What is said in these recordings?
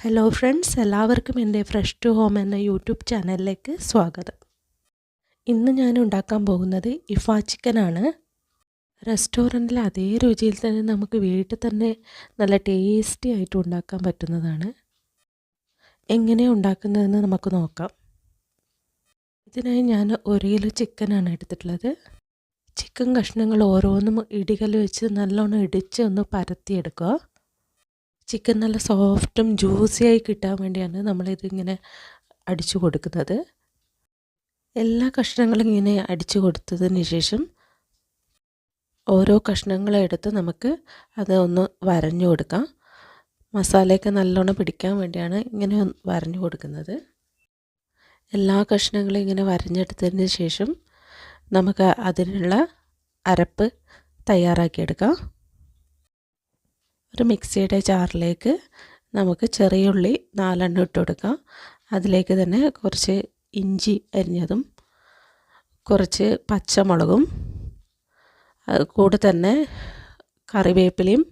Hello friends, എല്ലാവർക്കും എൻ്റെ fresh to home എന്ന യൂട്യൂബ് ചാനലിലേക്ക് സ്വാഗതം. ഇന്ന് ഞാൻ ഉണ്ടാക്കാൻ പോകുന്നത് ഇഫാ ചിക്കനാണ്. റെസ്റ്റോറൻറ്റിലെ അതേ രുചിയിൽ തന്നെ നമുക്ക് വീട്ടിൽ തന്നെ നല്ല ടേസ്റ്റി ആയിട്ട് ഉണ്ടാക്കാൻ പറ്റുന്നതാണ്. എങ്ങനെയാണ് ഉണ്ടാക്കുന്നതെന്ന് നമുക്ക് നോക്കാം. ഇതിനായി ഞാൻ 1 കിലോ ചിക്കനാണ് എടുത്തിട്ടുള്ളത്. ചിക്കൻ കഷ്ണങ്ങൾ ഓരോന്നും ഇടികല്ല് വെച്ച് നല്ലോണം ഇടിച്ച് ഒന്ന് പരത്തിയെടുക്കുക. ചിക്കൻ നല്ല സോഫ്റ്റും ജ്യൂസിയായി കിട്ടാൻ വേണ്ടിയാണ് നമ്മളിതിങ്ങനെ അടിച്ചു കൊടുക്കുന്നത്. എല്ലാ കഷ്ണങ്ങളും ഇങ്ങനെ അടിച്ചു കൊടുത്തതിന് ശേഷം ഓരോ കഷ്ണങ്ങളെടുത്ത് നമുക്ക് അത് ഒന്ന് വരഞ്ഞു കൊടുക്കാം. മസാലയൊക്കെ നല്ലോണം പിടിക്കാൻ വേണ്ടിയാണ് ഇങ്ങനെ വരഞ്ഞു കൊടുക്കുന്നത്. എല്ലാ കഷ്ണങ്ങളും ഇങ്ങനെ വരഞ്ഞെടുത്തതിന് ശേഷം നമുക്ക് അതിനുള്ള അരപ്പ് തയ്യാറാക്കിയെടുക്കാം. ഒരു മിക്സിയുടെ ജാറിലേക്ക് നമുക്ക് ചെറിയ ഉള്ളി 4 എണ്ണം ഇട്ട് കൊടുക്കാം. അതിലേക്ക് തന്നെ കുറച്ച് ഇഞ്ചി അരിഞ്ഞതും കുറച്ച് പച്ചമുളകും കൂടെ തന്നെ കറിവേപ്പിലയും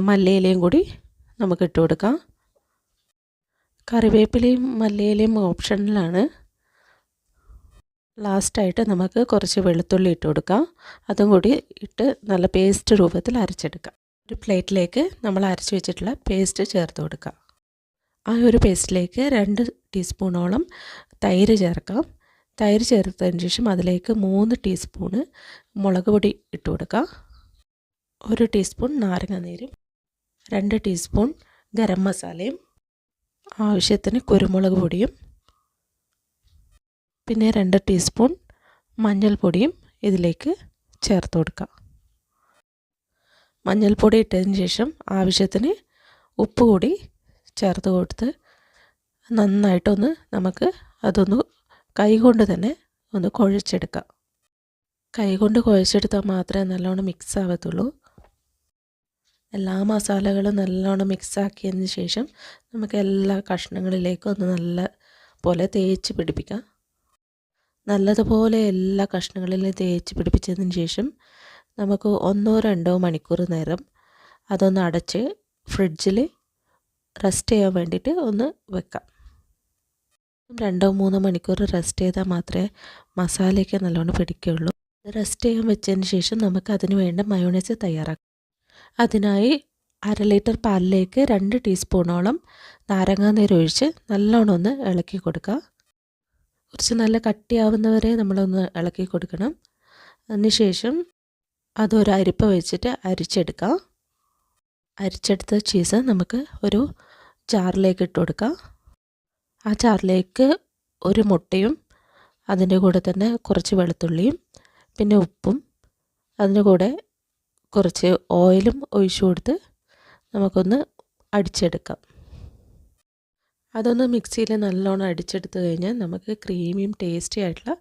മല്ലിയിലയും കൂടി നമുക്ക് ഇട്ട് കൊടുക്കാം. കറിവേപ്പിലയും മല്ലിയിലയും ഓപ്ഷണലാണ്. ലാസ്റ്റായിട്ട് നമുക്ക് കുറച്ച് വെളുത്തുള്ളി ഇട്ട് കൊടുക്കാം. അതും കൂടി ഇട്ട് നല്ല പേസ്റ്റ് രൂപത്തിൽ അരച്ചെടുക്കാം. ഒരു പ്ലേറ്റിലേക്ക് നമ്മൾ അരച്ച് വെച്ചിട്ടുള്ള പേസ്റ്റ് ചേർത്ത് കൊടുക്കാം. ആ ഒരു പേസ്റ്റിലേക്ക് 2 ടീസ്പൂണോളം തൈര് ചേർക്കാം. തൈര് ചേർത്തതിന് ശേഷം അതിലേക്ക് 3 ടീസ്പൂണ് മുളക് പൊടി ഇട്ട് കൊടുക്കാം. 1 ടീസ്പൂൺ നാരങ്ങാനീരും 2 ടീസ്പൂൺ ഗരം മസാലയും ആവശ്യത്തിന് കുരുമുളക് പൊടിയും പിന്നെ 2 ടീസ്പൂൺ മഞ്ഞൾപ്പൊടിയും ഇതിലേക്ക് ചേർത്ത് കൊടുക്കാം. മഞ്ഞൾപ്പൊടി ഇട്ടതിന് ശേഷം ആവശ്യത്തിന് ഉപ്പ് കൂടി ചേർത്ത് കൊടുത്ത് നന്നായിട്ടൊന്ന് നമുക്ക് അതൊന്ന് കൈകൊണ്ട് തന്നെ ഒന്ന് കുഴച്ചെടുക്കാം. കൈകൊണ്ട് കുഴച്ചെടുത്താൽ മാത്രമേ നല്ലോണം മിക്സ് ആവത്തുള്ളൂ. എല്ലാ മസാലകളും നല്ലോണം മിക്സാക്കിയതിന് ശേഷം നമുക്ക് എല്ലാ കഷ്ണങ്ങളിലേക്കും ഒന്ന് നല്ല പോലെ തേച്ച് പിടിപ്പിക്കാം. നല്ലതുപോലെ എല്ലാ കഷ്ണങ്ങളിലും തേച്ച് പിടിപ്പിച്ചതിന് ശേഷം നമുക്ക് 1-2 മണിക്കൂർ നേരം അതൊന്ന് അടച്ച് ഫ്രിഡ്ജിൽ റെസ്റ്റ് ചെയ്യാൻ വേണ്ടിയിട്ട് ഒന്ന് വെക്കാം. 2-3 മണിക്കൂർ റെസ്റ്റ് ചെയ്താൽ മാത്രമേ മസാലയൊക്കെ നല്ലോണം പിടിക്കുകയുള്ളൂ. റെസ്റ്റ് ചെയ്യാൻ വെച്ചതിന് ശേഷം നമുക്ക് അതിന് വേണ്ട മയോണൈസ് തയ്യാറാക്കാം. അതിനായി 1/2 ലിറ്റർ പാലിലേക്ക് 2 ടീസ്പൂണോളം നാരങ്ങാനീര് ഒഴിച്ച് നല്ലോണം ഒന്ന് ഇളക്കി കൊടുക്കുക. കുറച്ച് നല്ല കട്ടിയാവുന്നവരെ നമ്മളൊന്ന് ഇളക്കി കൊടുക്കണം. അതിന് ശേഷം അതൊരു അരിപ്പ വെച്ചിട്ട് അരിച്ചെടുക്കാം. അരിച്ചെടുത്ത ചീസ് നമുക്ക് ഒരു ജാറിലേക്ക് ഇട്ട് കൊടുക്കാം. ആ ജാറിലേക്ക് 1 മുട്ടയും അതിൻ്റെ കൂടെ തന്നെ കുറച്ച് വെളുത്തുള്ളിയും പിന്നെ ഉപ്പും അതിൻ്റെ കൂടെ കുറച്ച് ഓയിലും ഒഴിച്ചു കൊടുത്ത് നമുക്കൊന്ന് അടിച്ചെടുക്കാം. അതൊന്ന് മിക്സിയിൽ നല്ലോണം അടിച്ചെടുത്ത് കഴിഞ്ഞാൽ നമുക്ക് ക്രീമിയും ടേസ്റ്റി ആയിട്ടുള്ള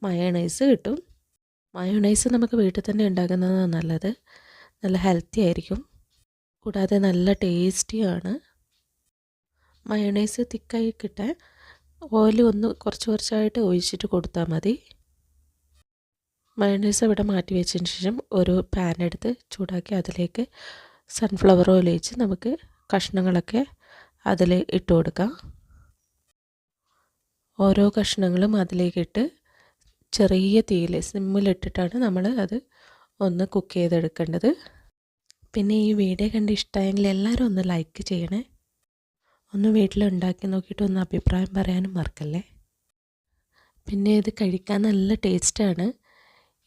മയോണൈസ് കിട്ടും. മയോണൈസ് നമുക്ക് വീട്ടിൽ തന്നെ ഉണ്ടാക്കുന്നതാണ് നല്ലത്. നല്ല ഹെൽത്തി ആയിരിക്കും, കൂടാതെ നല്ല ടേസ്റ്റിയാണ്. മയോണൈസ് തിക്കായി കിട്ടാൻ ഓയിൽ ഒന്ന് കുറച്ചായിട്ട് ഒഴിച്ചിട്ട് കൊടുത്താൽ മതി. മയോണൈസ് ഇവിടെ മാറ്റി വെച്ചതിന് ശേഷം ഒരു പാൻ എടുത്ത് ചൂടാക്കി അതിലേക്ക് സൺഫ്ലവർ ഓയിൽ ഒഴിച്ച് നമുക്ക് കഷ്ണങ്ങളൊക്കെ അതിൽ ഇട്ട് കൊടുക്കാം. ഓരോ കഷ്ണങ്ങളും അതിലേക്കിട്ട് ചെറിയ തീയിൽ സിമ്മിലിട്ടിട്ടാണ് നമ്മൾ അത് ഒന്ന് കുക്ക് ചെയ്തെടുക്കേണ്ടത്. പിന്നെ ഈ വീഡിയോ കണ്ട് ഇഷ്ടമായെങ്കിൽ എല്ലാവരും ഒന്ന് ലൈക്ക് ചെയ്യണേ. ഒന്ന് വീട്ടിലുണ്ടാക്കി നോക്കിയിട്ട് ഒന്ന് അഭിപ്രായം പറയാനും മറക്കല്ലേ. പിന്നെ ഇത് കഴിക്കാൻ നല്ല ടേസ്റ്റാണ്.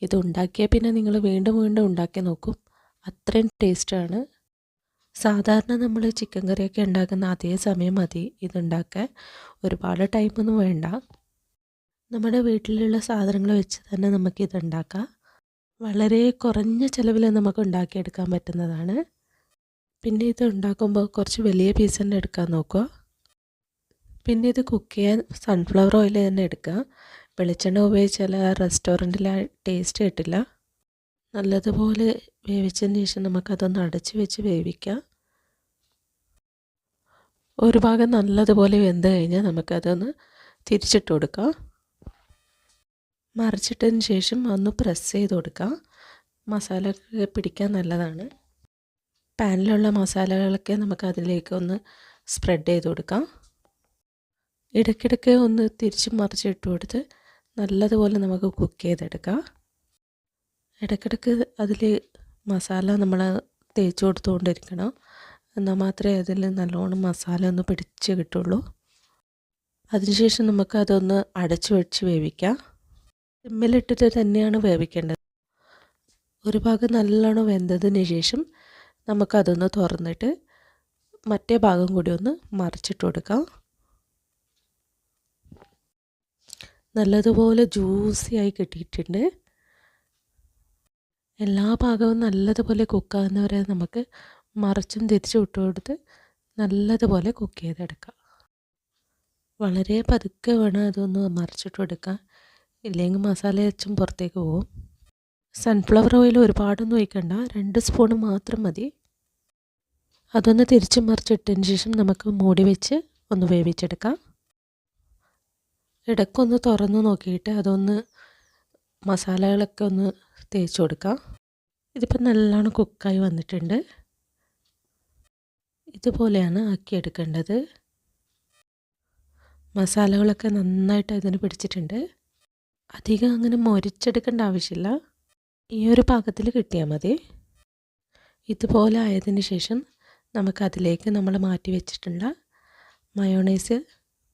ഇത് ഉണ്ടാക്കിയാൽ പിന്നെ നിങ്ങൾ വീണ്ടും വീണ്ടും ഉണ്ടാക്കി നോക്കും, അത്രയും ടേസ്റ്റാണ്. സാധാരണ നമ്മൾ ചിക്കൻ കറിയൊക്കെ ഉണ്ടാക്കുന്ന അതേ സമയം മതി ഇതുണ്ടാക്കാൻ. ഒരുപാട് ടൈമൊന്നും വേണ്ട. നമ്മുടെ വീട്ടിലുള്ള സാധനങ്ങൾ വെച്ച് തന്നെ നമുക്കിതുണ്ടാക്കാം. വളരെ കുറഞ്ഞ ചിലവിൽ നമുക്ക് ഉണ്ടാക്കിയെടുക്കാൻ പറ്റുന്നതാണ്. പിന്നെ ഇത് ഉണ്ടാക്കുമ്പോൾ കുറച്ച് വലിയ പീസ് തന്നെ എടുക്കാൻ നോക്കുക. പിന്നെ ഇത് കുക്ക് ചെയ്യാൻ സൺഫ്ലവർ ഓയിൽ തന്നെ എടുക്കുക. വെളിച്ചെണ്ണ ഉപയോഗിച്ചാൽ റെസ്റ്റോറൻറ്റിലെ ടേസ്റ്റ് കിട്ടില്ല. നല്ലതുപോലെ വേവിച്ചതിന് ശേഷം നമുക്കതൊന്ന് അടച്ച് വെച്ച് വേവിക്കാം. ഒരു ഭാഗം നല്ലതുപോലെ വെന്ത് കഴിഞ്ഞാൽ നമുക്കതൊന്ന് തിരിച്ചിട്ട് കൊടുക്കാം. മറിച്ചിട്ടതിന് ശേഷം ഒന്ന് പ്രസ് ചെയ്ത് കൊടുക്കാം. മസാല പിടിക്കാൻ നല്ലതാണ്. പാനിലുള്ള മസാലകളൊക്കെ നമുക്ക് അതിലേക്ക് ഒന്ന് സ്പ്രെഡ് ചെയ്ത് കൊടുക്കാം. ഇടയ്ക്കിടയ്ക്ക് ഒന്ന് തിരിച്ചും മറിച്ചിട്ട് കൊടുത്ത് നല്ലതുപോലെ നമുക്ക് കുക്ക് ചെയ്തെടുക്കാം. ഇടയ്ക്കിടയ്ക്ക് അതിൽ മസാല നമ്മൾ തേച്ച് കൊടുത്തുകൊണ്ടിരിക്കണം. എന്നാൽ മാത്രമേ അതിൽ നല്ലോണം മസാല ഒന്ന് പിടിച്ച് കിട്ടുള്ളൂ. അതിനുശേഷം നമുക്കതൊന്ന് അടച്ചു വെച്ച് വേവിക്കാം. സിമ്മിലിട്ടിട്ട് തന്നെയാണ് വേവിക്കേണ്ടത്. ഒരു ഭാഗം നല്ലോണം വെന്തതിന് ശേഷം നമുക്കതൊന്ന് തുറന്നിട്ട് മറ്റേ ഭാഗം കൂടി ഒന്ന് മറിച്ചിട്ട് കൊടുക്കാം. നല്ലതുപോലെ ജ്യൂസിയായി കിട്ടിയിട്ടുണ്ട്. എല്ലാ ഭാഗവും നല്ലതുപോലെ കുക്കാകുന്നവരെ നമുക്ക് മറിച്ചും തിരിച്ചും ഇട്ട് കൊടുത്ത് നല്ലതുപോലെ കുക്ക് ചെയ്തെടുക്കാം. വളരെ പതുക്കെ വേണം അതൊന്ന് മറിച്ചിട്ട് കൊടുക്കാൻ, ഇല്ലെങ്കിൽ മസാല വെച്ചും പുറത്തേക്ക് പോകും. സൺഫ്ലവർ ഓയിൽ ഒരുപാടൊന്നും ഒഴിക്കണ്ട, 2 സ്പൂൺ മാത്രം മതി. അതൊന്ന് തിരിച്ചും മറിച്ചിട്ടതിന് ശേഷം നമുക്ക് മൂടി വെച്ച് ഒന്ന് വേവിച്ചെടുക്കാം. ഇടയ്ക്കൊന്ന് തുറന്ന് നോക്കിയിട്ട് അതൊന്ന് മസാലകളൊക്കെ ഒന്ന് തേച്ച് കൊടുക്കാം. ഇതിപ്പോൾ നല്ലോണം കുക്കായി വന്നിട്ടുണ്ട്. ഇതുപോലെയാണ് ആക്കിയെടുക്കേണ്ടത്. മസാലകളൊക്കെ നന്നായിട്ട് ഇതിന് പിടിച്ചിട്ടുണ്ട്. അധികം അങ്ങനെ മൊരിച്ചെടുക്കേണ്ട ആവശ്യമില്ല, ഈ ഒരു പാകത്തിൽ കിട്ടിയാൽ മതി. ഇതുപോലെ ആയതിന് ശേഷം നമുക്കതിലേക്ക് നമ്മൾ മാറ്റി വെച്ചിട്ടുള്ള മയോണൈസ്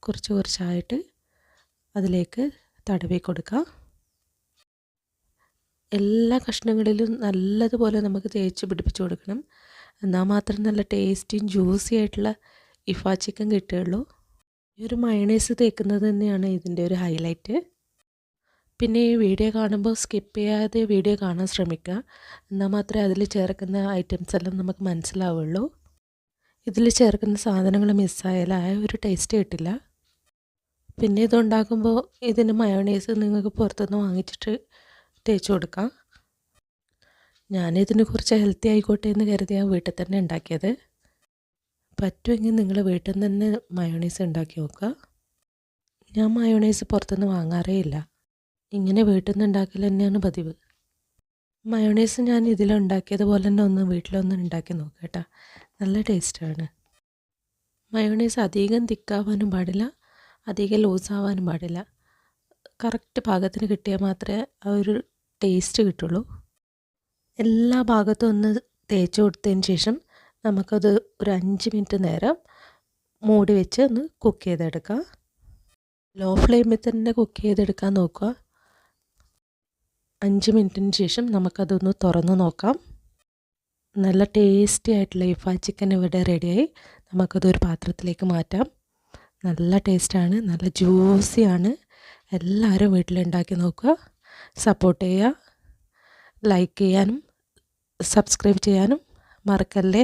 കുറച്ച് കുറച്ചായിട്ട് അതിലേക്ക് തടവി കൊടുക്കാം. എല്ലാ കഷ്ണങ്ങളിലും നല്ലതുപോലെ നമുക്ക് തേച്ച് പിടിപ്പിച്ച് കൊടുക്കണം. എന്നാൽ മാത്രം നല്ല ടേസ്റ്റിയും ജ്യൂസി ആയിട്ടുള്ള ഇഫ ചിക്കൻ കിട്ടുകയുള്ളൂ. ഈ ഒരു മയോണൈസ് തേക്കുന്നത് തന്നെയാണ് ഇതിൻ്റെ ഒരു ഹൈലൈറ്റ്. പിന്നെ ഈ വീഡിയോ കാണുമ്പോൾ സ്കിപ്പ് ചെയ്യാതെ വീഡിയോ കാണാൻ ശ്രമിക്കുക. എന്നാൽ മാത്രമേ അതിൽ ചേർക്കുന്ന ഐറ്റംസ് എല്ലാം നമുക്ക് മനസ്സിലാവുള്ളൂ. ഇതിൽ ചേർക്കുന്ന സാധനങ്ങൾ മിസ്സായാൽ ആ ഒരു ടേസ്റ്റ് കിട്ടില്ല. പിന്നെ ഇതുണ്ടാക്കുമ്പോൾ ഇതിന് മയോണൈസ് നിങ്ങൾക്ക് പുറത്തുനിന്ന് വാങ്ങിച്ചിട്ട് തേച്ച് കൊടുക്കാം. ഞാനിതിന് കുറച്ച് ഹെൽത്തി ആയിക്കോട്ടെ എന്ന് കരുതിയാണ് വീട്ടിൽ തന്നെ ഉണ്ടാക്കിയത്. പറ്റുമെങ്കിൽ നിങ്ങൾ വീട്ടിൽ നിന്ന് തന്നെ മയോണൈസ് ഉണ്ടാക്കി നോക്കുക. ഞാൻ മയോണൈസ് പുറത്തുനിന്ന് വാങ്ങാറേ ഇല്ല, ഇങ്ങനെ വീട്ടിൽ നിന്ന് ഉണ്ടാക്കൽ തന്നെയാണ് പതിവ്. മയോണൈസ് ഞാൻ ഇതിലുണ്ടാക്കിയതുപോലെ തന്നെ ഒന്ന് വീട്ടിലൊന്ന് ഉണ്ടാക്കി നോക്കുക കേട്ടോ, നല്ല ടേസ്റ്റാണ്. മയോണൈസ് അധികം തിക്കാവാനും പാടില്ല, അധികം ലൂസാവാനും പാടില്ല. കറക്റ്റ് പാകത്തിന് കിട്ടിയാൽ മാത്രമേ ആ ഒരു ടേസ്റ്റ് കിട്ടുള്ളൂ. എല്ലാ ഭാഗത്തും ഒന്ന് തേച്ച് കൊടുത്തതിന് ശേഷം നമുക്കത് ഒരു 5 മിനിറ്റ് നേരം മൂടി വെച്ച് ഒന്ന് കുക്ക് ചെയ്തെടുക്കാം. ലോ ഫ്ലെയിമിൽ തന്നെ കുക്ക് ചെയ്തെടുക്കാൻ നോക്കുക. 5 മിനിറ്റിന് ശേഷം നമുക്കതൊന്ന് തുറന്ന് നോക്കാം. നല്ല ടേസ്റ്റി ആയിട്ടുള്ള ഇഫ ചിക്കൻ ഇവിടെ റെഡിയായി. നമുക്കതൊരു പാത്രത്തിലേക്ക് മാറ്റാം. നല്ല ടേസ്റ്റാണ്, നല്ല ജ്യൂസിയാണ്. എല്ലാവരും വീട്ടിലുണ്ടാക്കി നോക്കുക. സപ്പോർട്ട് ചെയ്യുക, ലൈക്ക് ചെയ്യാനും സബ്സ്ക്രൈബ് ചെയ്യാനും മറക്കല്ലേ.